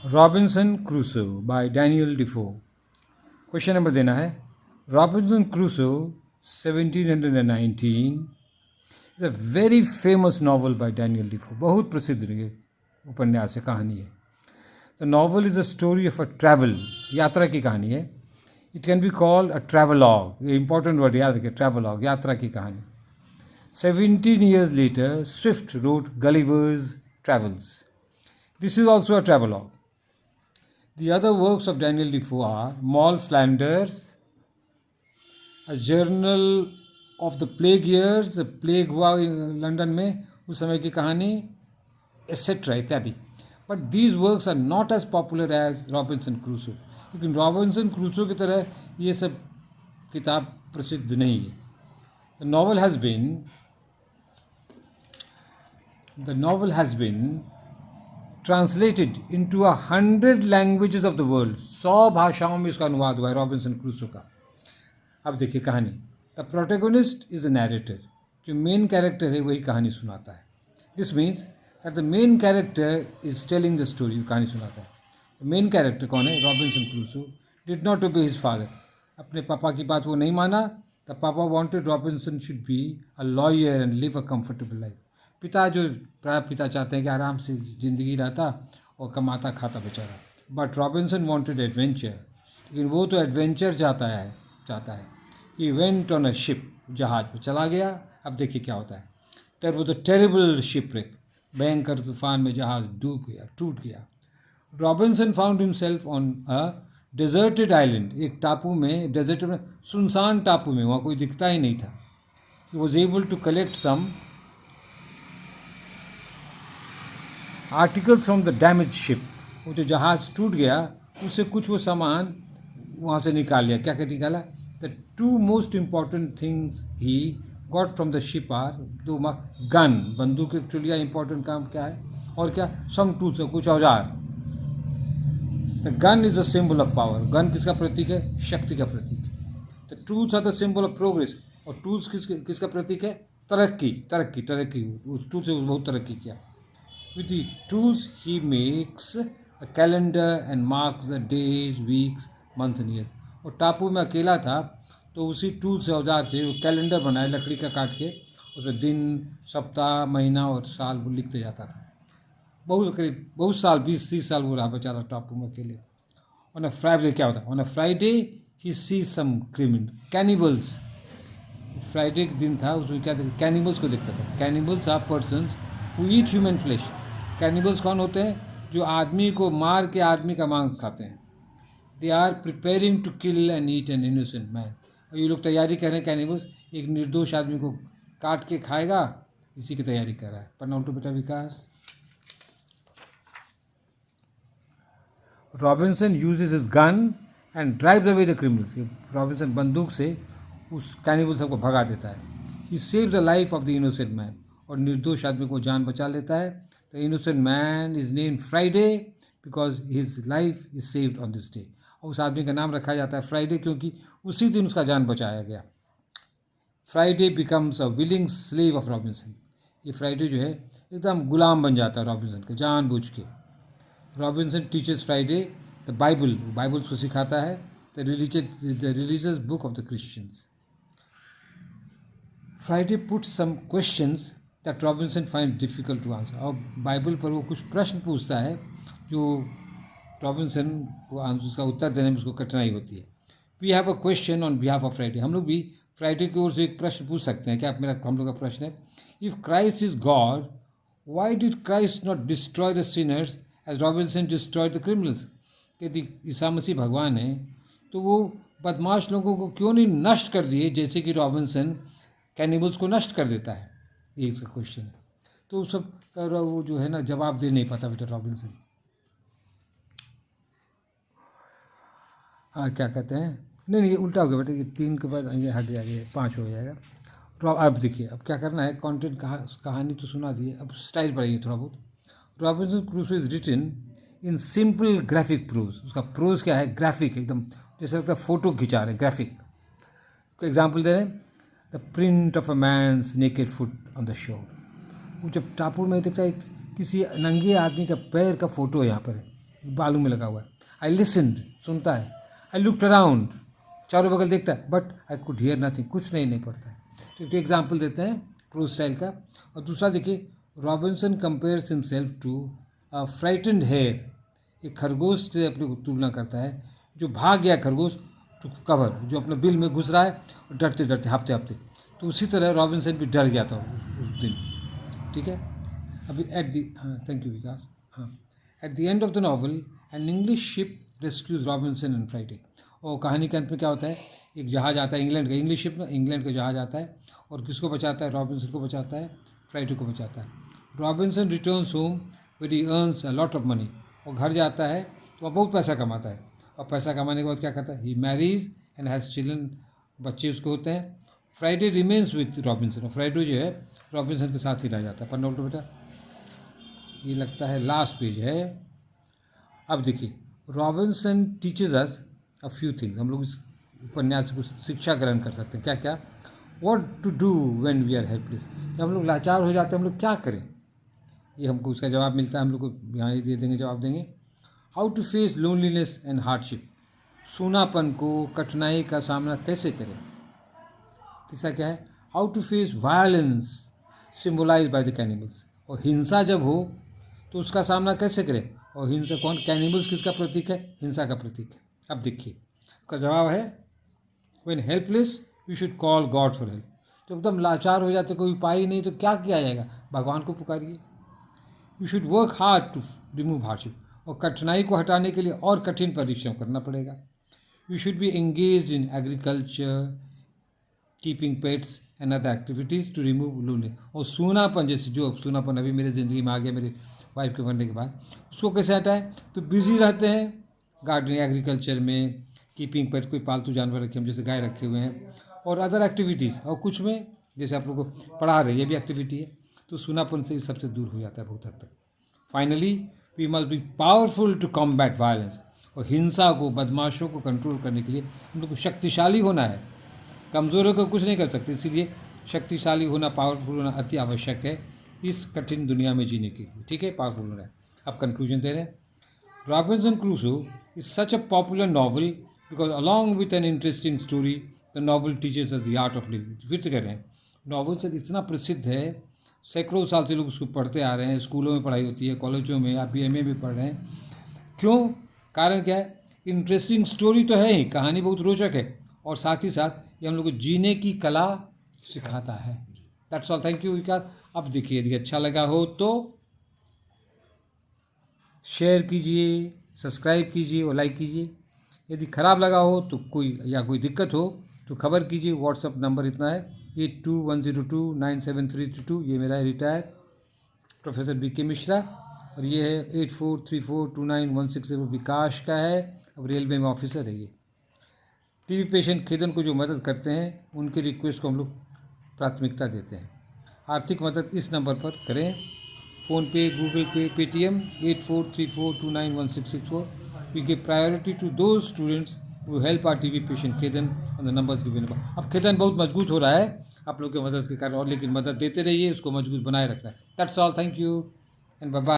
Robinson Crusoe bye Daniel डिफो। Question number देना है। Robinson Crusoe 1719 is a very famous novel bye Daniel डिफो। बहुत प्रसिद्ध ये उपन्यास है, कहानी है। The novel is a story of a travel, यात्रा की कहानी है। It can be called a travelogue. ये इंपॉर्टेंट वर्ड याद रखिए, ट्रैवलॉग, यात्रा की कहानी। 17 years later, Swift wrote Gulliver's Travels. This is also a travelogue. The other works of Daniel Defoe are Moll Flanders, A Journal of the Plague Years, plague हुआ London में उस समय की कहानी, एसेट्रा इत्यादि। But these works are not as popular as Robinson Crusoe. लेकिन Robinson Crusoe की तरह ये सब किताब प्रसिद्ध नहीं है। The novel has been translated into 100 languages of the world. 100 भाषाओं में इसका अनुवाद हुआ है रॉबिन्सन क्रूसो का। अब देखिए कहानी। The protagonist is a narrator. जो मेन कैरेक्टर है वही कहानी सुनाता है। This means that the main character is telling the story, कहानी सुनाता है। द मेन कैरेक्टर कौन है? Robinson Crusoe did not obey his father. अपने पापा की बात वो नहीं माना। द पापा wanted Robinson should be a lawyer and live a comfortable life. पिता चाहते हैं कि आराम से ज़िंदगी रहता और कमाता खाता बेचारा। बट रॉबिन्सन वांटेड एडवेंचर, लेकिन वो तो एडवेंचर चाहता है। He went on a ship, जहाज पर चला गया। अब देखिए क्या होता है। There was a terrible shipwreck. भयंकर तूफान में जहाज डूब गया, टूट गया। Robinson found himself on a deserted island. एक टापू में, डेजर्ट में, सुनसान टापू में, वहाँ कोई दिखता ही नहीं था। He was able to collect some articles from the damage ship. वो जो जहाज़ टूट गया उससे कुछ वो सामान वहाँ से निकाल लिया। क्या क्या निकाला? The two most important things he got from the ship are दो गन, बंदूक एक्चुअली इंपॉर्टेंट काम क्या है, और क्या, सम टूल्स, कुछ औजार। The gun is a symbol of power. Gun किसका प्रतीक है? शक्ति का प्रतीक है। The tools are the symbol of progress. और टूल्स किसका प्रतीक है? तरक्की। उस टूल से बहुत तरक्की किया। With the tools he makes a calendar and marks the days, weeks, months and years. और टापू में अकेला था तो उसी टूल से, औजार से वो कैलेंडर बनाया लकड़ी का काट के, उसमें दिन, सप्ताह, महीना और साल वो लिखते जाता था। बहुत साल, 20-30 साल वो रहा बेचारा टापू में अकेले। ऑन अ फ्राइडे क्या होता है? On a Friday he see some criminal cannibals. Friday के दिन था, उसमें क्या था? कैनिबल्स को देखता था। Cannibals are persons who eat human flesh. Cannibals कौन होते हैं? जो आदमी को मार के आदमी का मांस खाते हैं। They are preparing to kill and eat an innocent man. और ये लोग तैयारी कर रहे हैं, कैनिबल्स एक निर्दोष आदमी को काट के खाएगा, इसी की तैयारी कर रहा है। पढ़ना उल्टो बेटा Vikas. Robinson uses his gun and drives away the criminals. Robinson बंदूक से उस कैनिबल सबको भगा देता है। He saves the life of the innocent man. और निर्दोष आदमी को जान बचा लेता है। The innocent man is named Friday because his life is saved on this day. और उस आदमी का नाम रखा जाता है फ्राइडे क्योंकि उसी दिन उसका जान बचाया गया। Friday becomes a willing slave of Robinson. ये फ्राइडे जो है एकदम गुलाम बन जाता है रॉबिन्सन का, जानबूझ के। Robinson teaches Friday the Bible को सिखाता है। The religious book of the Christians. Friday puts some questions that Robinson find difficult to answer. और बाइबल पर वो कुछ प्रश्न पूछता है जो रॉबिन्सन को उसका उत्तर देने में उसको कठिनाई होती है। We have a question on behalf of Friday. हम लोग भी फ्राइडे की ओर से एक प्रश्न पूछ सकते हैं। क्या हम लोग का प्रश्न है? If Christ is God, why did Christ not destroy the sinners as Robinson destroy the criminals. यदि ईसा मसीह भगवान है तो वो बदमाश लोगों को क्यों नहीं नष्ट कर दिए, जैसे कि रॉबिन्सन कैनिबल्स को नष्ट कर देता है? ये इसका क्वेश्चन है। तो सब वो जो है ना, जवाब दे नहीं पाता बेटा रॉबिन्सन। हाँ, क्या कहते हैं, नहीं ये उल्टा हो गया बेटा। ये 3 के बाद ये हट जाएगा, 5 हो जाएगा। अब देखिए, अब क्या करना है, कंटेंट कहानी तो सुना दी है, अब स्टाइल बढ़ाइए थोड़ा बहुत। Robinson Crusoe is written in simple graphic prose. उसका प्रोज क्या है? ग्राफिक, एकदम जैसे लगता है फोटो खिंचा रहे, ग्राफिक। एग्जाम्पल दे रहे हैं, the print of a man's naked foot on the shore. वो जब टापू में देखता है किसी नंगे आदमी का पैर का फोटो यहाँ पर है, बालू में लगा हुआ है. आई लिसनड, सुनता है. आई लुकड अराउंड, चारों बगल देखता है, but I could hear nothing, कुछ नहीं पड़ता है. तो एक एग्जाम्पल देते हैं प्रूस्ट स्टाइल का. और दूसरा देखिए, Robinson compares himself to a frightened hare. एक खरगोश से अपने को तुलना करता है, जो भाग गया खरगोश टू कवर, जो अपने बिल में घुस रहा है डरते डरते हाँफते हाँफते. तो उसी तरह रॉबिन्सन भी डर गया था उस दिन. ठीक है. अभी थैंक यू विकास. हाँ, at the end of the novel an English ship rescues Robinson and Friday. और कहानी के अंत में क्या होता है, एक जहाज़ आता है इंग्लैंड का, इंग्लिश शिप ना, इंग्लैंड का जहाज़ आता है और किसको बचाता है, रॉबिन्सन को बचाता है, फ्राइडे को बचाता है. Robinson returns home where he earns a lot of money. और घर जाता है तो वह बहुत पैसा कमाता है. और पैसा कमाने के बाद क्या करता है, ही मैरीज एंड हैज़ चिल्ड्रन, बच्चे उसको होते हैं. फ्राइडे रिमेन्स विथ रॉबिन्सन, और फ्राइडे जो है रॉबिन्सन के साथ ही रह जाता है. पढ़ना उल्टा बेटा, ये लगता है लास्ट पेज है. अब देखिए, Robinson teaches us a few things. हम लोग इस उपन्यास से कुछ शिक्षा ग्रहण कर सकते हैं. क्या क्या? What to do when we are helpless. जब हम लोग लाचार हो जाते हैं, हम लोग क्या करें, ये हमको उसका जवाब मिलता है. हम लोग को यहाँ ही दे देंगे, जवाब देंगे. How to face loneliness and hardship. सूनापन को, कठिनाई का सामना कैसे करें. तीसरा क्या है, how to face violence symbolise by the animals. और हिंसा जब हो तो उसका सामना कैसे करें. और हिंसा कौन, कैनिमल्स किसका प्रतीक है, हिंसा का प्रतीक है. अब देखिए उसका जवाब है, when helpless you should call God for help. तो एकदम लाचार हो जाते, कोई उपाय ही नहीं, तो क्या किया जाएगा, भगवान को पुकारिए. You should work hard to remove hardship. और कठिनाई को हटाने के लिए और कठिन परिश्रम करना पड़ेगा. You should be engaged in agriculture, keeping pets and other activities to remove lonely. और सूनापन, जैसे जो सूनापन अभी मेरे ज़िंदगी में आ गया मेरे वाइफ के मरने के बाद, उसको कैसे हटाएं. तो बिजी रहते हैं गार्डनिंग, एग्रीकल्चर में, कीपिंग पेट, कोई पालतू जानवर रखे हम जैसे गाय रखे हुए हैं, और अदर एक्टिविटीज़. और कुछ में जैसे आप लोग को पढ़ा रहे, ये भी एक्टिविटी है. तो सूनापन से सबसे दूर हो जाता है बहुत हद तक. Finally we must be powerful to combat violence. और हिंसा को, बदमाशों को कंट्रोल करने के लिए हम लोग को शक्तिशाली होना है. कमज़ोरों को कुछ नहीं कर सकते, इसीलिए शक्तिशाली होना, पावरफुल होना अति आवश्यक है इस कठिन दुनिया में जीने के लिए. ठीक है, पावरफुल होना है. अब कंक्लूजन दे रहे हैं. Robinson Crusoe is such a popular novel because along with an interesting story the novel teachers us the art of living. फिर से कह रहे हैं, नॉवल से इतना प्रसिद्ध है, सैकड़ों साल से लोग उसको पढ़ते आ रहे हैं, स्कूलों में पढ़ाई होती है, कॉलेजों में, आप BA में भी पढ़ रहे हैं. क्यों, कारण क्या है, इंटरेस्टिंग स्टोरी तो है ही, कहानी बहुत रोचक है, और साथ ही साथ ये हम लोग को जीने की कला सिखाता है. That's all. थैंक यू विकास. अब देखिए, यदि अच्छा लगा हो तो शेयर कीजिए, सब्सक्राइब कीजिए और लाइक कीजिए. यदि ख़राब लगा हो तो कोई दिक्कत हो तो खबर कीजिए. व्हाट्सअप नंबर इतना है 8210297332. ये मेरा रिटायर्ड प्रोफेसर BK मिश्रा. और ये है 84342916. विकास का है, अब रेलवे में ऑफिसर है. ये TB पेशेंट खेदन को जो मदद करते हैं, उनके रिक्वेस्ट को हम लोग प्राथमिकता देते हैं. आर्थिक मदद इस नंबर पर करें, PhonePe, Google Pay, Paytm 8434291664. We give priority to those students who help our TB patient खेदन on the numbers given above. अब खेदन बहुत मजबूत हो रहा है आप लोग की मदद के कारण, और लेकिन मदद देते रहिए, उसको मजबूत बनाए रखना है. That's all. Thank you and bye bye.